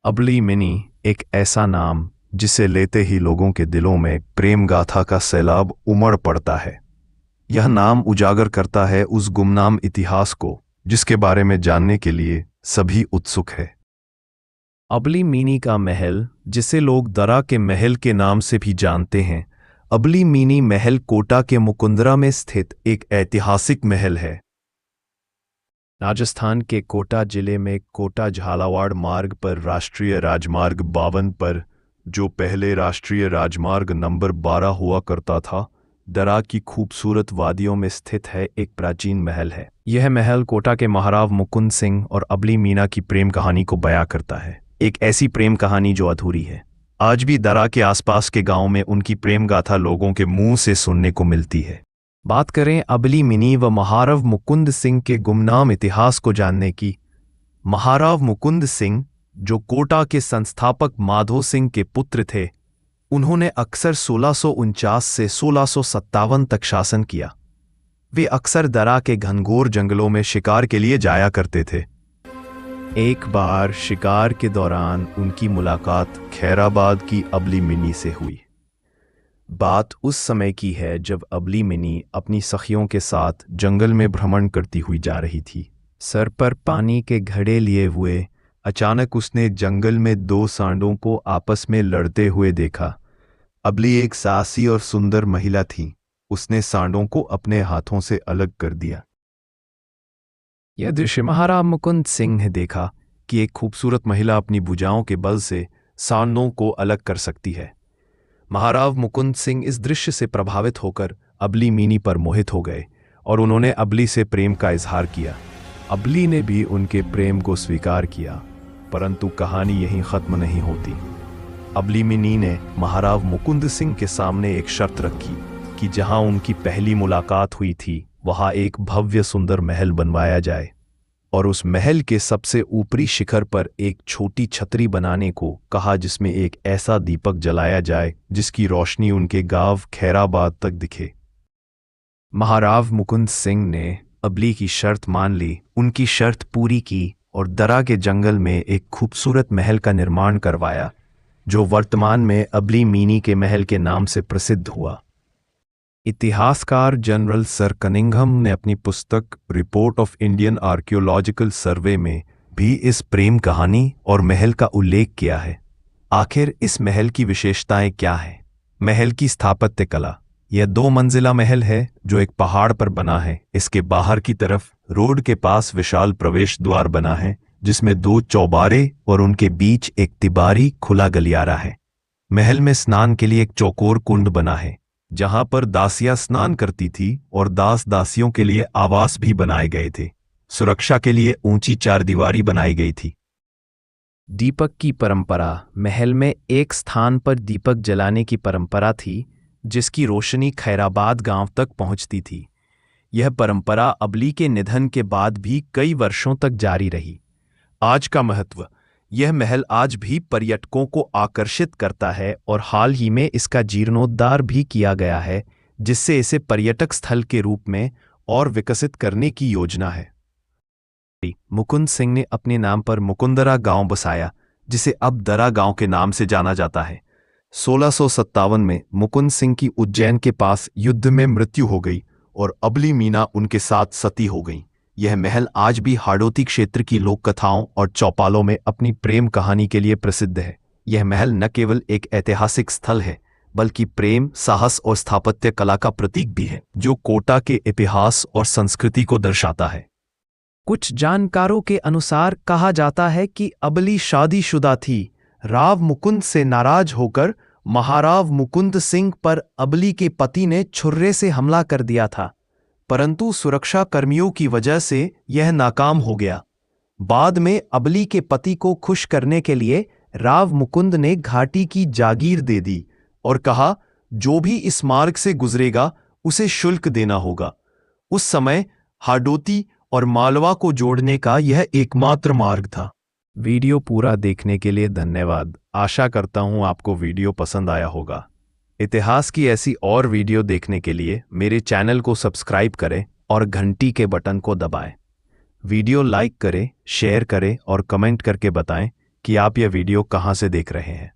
अबली mini एक ऐसा नाम जिसे लेते ही लोगों के दिलों में प्रेम गाथा का सैलाब उमड़ पड़ता है। यह नाम उजागर करता है उस गुमनाम इतिहास को जिसके बारे में जानने के लिए सभी उत्सुक है। अबली मिनी का महल, जिसे लोग दरा के महल के नाम से भी जानते हैं, अबली मिनी महल कोटा के मुकुंदरा में स्थित एक ऐतिहासिक महल है। राजस्थान के कोटा जिले में कोटा झालावाड़ मार्ग पर राष्ट्रीय राजमार्ग 52 पर, जो पहले राष्ट्रीय राजमार्ग नंबर 12 हुआ करता था, दरा की खूबसूरत वादियों में स्थित है एक प्राचीन महल है। यह महल कोटा के महाराव मुकुंद सिंह और अबली मीना की प्रेम कहानी को बयां करता है, एक ऐसी प्रेम कहानी जो अधूरी है। आज भी दरा के आसपास के गांव में उनकी प्रेम गाथा लोगों के मुंह से सुनने को मिलती है। बात करें अबली मिनी व महाराव मुकुंद सिंह के गुमनाम इतिहास को जानने की। महाराव मुकुंद सिंह, जो कोटा के संस्थापक माधो सिंह के पुत्र थे, उन्होंने अक्सर 1649 से 1657 तक शासन किया। वे अक्सर दरा के घनघोर जंगलों में शिकार के लिए जाया करते थे। एक बार शिकार के दौरान उनकी मुलाकात खैराबाद की अबली मिनी से हुई। बात उस समय की है जब अबली मिनी अपनी सखियों के साथ जंगल में भ्रमण करती हुई जा रही थी। सर पर पानी के घड़े लिए हुए अचानक उसने जंगल में दो सांडों को आपस में लड़ते हुए देखा। अबली एक साहसी और सुंदर महिला थी। उसने सांडों को अपने हाथों से अलग कर दिया। यह दृश्य महाराव मुकुंद सिंह ने देखा कि एक खूबसूरत महिला अपनी भुजाओं के बल से सांडों को अलग कर सकती है। महाराव मुकुंद सिंह इस दृश्य से प्रभावित होकर अबली मिनी पर मोहित हो गए और उन्होंने अबली से प्रेम का इजहार किया। अबली ने भी उनके प्रेम को स्वीकार किया, परंतु कहानी यहीं खत्म नहीं होती। अबली मिनी ने महाराव मुकुंद सिंह के सामने एक शर्त रखी कि जहां उनकी पहली मुलाकात हुई थी वहां एक भव्य सुंदर महल बनवाया जाए और उस महल के सबसे ऊपरी शिखर पर एक छोटी छतरी बनाने को कहा, जिसमें एक ऐसा दीपक जलाया जाए जिसकी रोशनी उनके गांव खैराबाद तक दिखे। महाराव मुकुंद सिंह ने अबली की शर्त मान ली, उनकी शर्त पूरी की और दरा के जंगल में एक खूबसूरत महल का निर्माण करवाया, जो वर्तमान में अबली मिनी के महल के नाम से प्रसिद्ध हुआ। इतिहासकार जनरल सर कनिंघम ने अपनी पुस्तक रिपोर्ट ऑफ इंडियन आर्कियोलॉजिकल सर्वे में भी इस प्रेम कहानी और महल का उल्लेख किया है। आखिर इस महल की विशेषताएं क्या हैं? महल की स्थापत्य कला। यह 2 मंजिला महल है जो एक पहाड़ पर बना है। इसके बाहर की तरफ रोड के पास विशाल प्रवेश द्वार बना है, जिसमें 2 चौबारे और उनके बीच एक तिबारी खुला गलियारा है। महल में स्नान के लिए एक चौकोर कुंड बना है, जहां पर दासियां स्नान करती थी और दास दासियों के लिए आवास भी बनाए गए थे। सुरक्षा के लिए ऊंची 4 दीवारी बनाई गई थी। दीपक की परंपरा। महल में एक स्थान पर दीपक जलाने की परंपरा थी, जिसकी रोशनी खैराबाद गांव तक पहुंचती थी। यह परंपरा अबली के निधन के बाद भी कई वर्षों तक जारी रही। आज का महत्व। यह महल आज भी पर्यटकों को आकर्षित करता है और हाल ही में इसका जीर्णोद्धार भी किया गया है, जिससे इसे पर्यटक स्थल के रूप में और विकसित करने की योजना है। मुकुंद सिंह ने अपने नाम पर मुकुंदरा गांव बसाया, जिसे अब दरा गांव के नाम से जाना जाता है। 1657 में मुकुंद सिंह की उज्जैन के पास युद्ध में मृत्यु हो गई और अबली मीना उनके साथ सती हो गई। यह महल आज भी हाड़ौती क्षेत्र की लोक कथाओं और चौपालों में अपनी प्रेम कहानी के लिए प्रसिद्ध है। यह महल न केवल एक ऐतिहासिक स्थल है, बल्कि प्रेम, साहस और स्थापत्य कला का प्रतीक भी है, जो कोटा के इतिहास और संस्कृति को दर्शाता है। कुछ जानकारों के अनुसार कहा जाता है कि अबली शादीशुदा थी। राव मुकुंद से नाराज होकर महाराव मुकुंद सिंह पर अबली के पति ने छुर्रे से हमला कर दिया था, परंतु सुरक्षा कर्मियों की वजह से यह नाकाम हो गया। बाद में अबली के पति को खुश करने के लिए राव मुकुंद ने घाटी की जागीर दे दी और कहा, जो भी इस मार्ग से गुजरेगा उसे शुल्क देना होगा। उस समय हाडोती और मालवा को जोड़ने का यह एकमात्र मार्ग था। वीडियो पूरा देखने के लिए धन्यवाद। आशा करता हूं आपको वीडियो पसंद आया होगा। इतिहास की ऐसी और वीडियो देखने के लिए मेरे चैनल को सब्सक्राइब करें और घंटी के बटन को दबाएं। वीडियो लाइक करें, शेयर करें और कमेंट करके बताएं कि आप यह वीडियो कहाँ से देख रहे हैं।